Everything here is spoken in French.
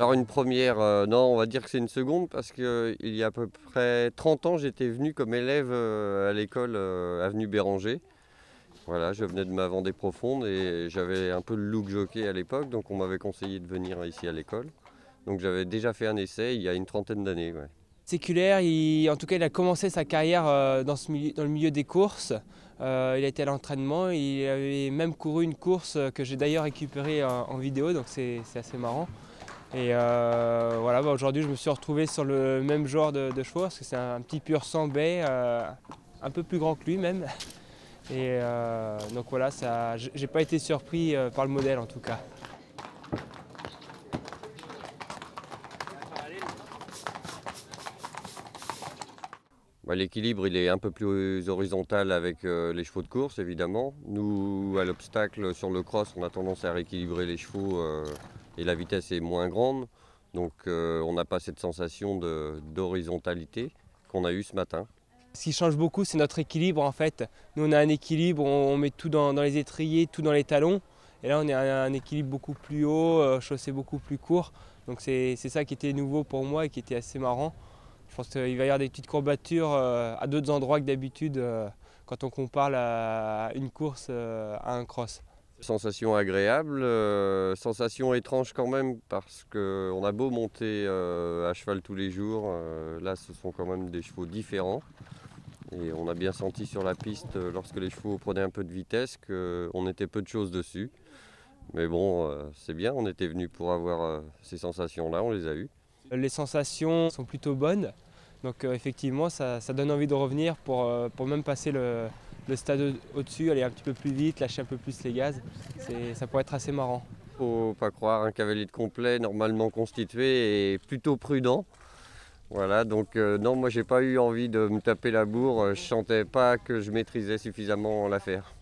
Alors une première, non, on va dire que c'est une seconde parce qu'il y a à peu près 30 ans, j'étais venu comme élève à l'école avenue Béranger. Voilà, je venais de ma Vendée profonde et j'avais un peu le look jockey à l'époque, donc on m'avait conseillé de venir ici à l'école. Donc j'avais déjà fait un essai il y a une trentaine d'années. Ouais. Séculaire, en tout cas, il a commencé sa carrière dans le milieu des courses. Il a été à l'entraînement, il avait même couru une course que j'ai d'ailleurs récupérée en vidéo, donc c'est assez marrant. Et voilà, aujourd'hui je me suis retrouvé sur le même genre de chevaux, parce que c'est un petit pur sang bay, un peu plus grand que lui même. Et donc voilà, j'ai pas été surpris par le modèle en tout cas. Bah, l'équilibre il est un peu plus horizontal avec les chevaux de course évidemment. Nous à l'obstacle sur le cross on a tendance à rééquilibrer les chevaux et la vitesse est moins grande. Donc on n'a pas cette sensation d'horizontalité qu'on a eue ce matin. Ce qui change beaucoup, c'est notre équilibre en fait. Nous, on a un équilibre, on met tout dans les étriers, tout dans les talons. Et là, on a un équilibre beaucoup plus haut, chaussée beaucoup plus court. Donc c'est ça qui était nouveau pour moi et qui était assez marrant. Je pense qu'il va y avoir des petites courbatures à d'autres endroits que d'habitude quand on compare une course à un cross. Sensation agréable, sensation étrange quand même parce qu'on a beau monter à cheval tous les jours, là ce sont quand même des chevaux différents. Et on a bien senti sur la piste lorsque les chevaux prenaient un peu de vitesse qu'on était peu de choses dessus. Mais bon, c'est bien, on était venu pour avoir ces sensations-là, on les a eues. Les sensations sont plutôt bonnes. Donc effectivement, ça donne envie de revenir pour même passer le stade au-dessus, aller un petit peu plus vite, lâcher un peu plus les gaz. Ça pourrait être assez marrant. Faut pas croire, un cavalier de complet, normalement constitué et plutôt prudent. Voilà, donc non, moi j'ai pas eu envie de me taper la bourre, je sentais pas que je maîtrisais suffisamment l'affaire.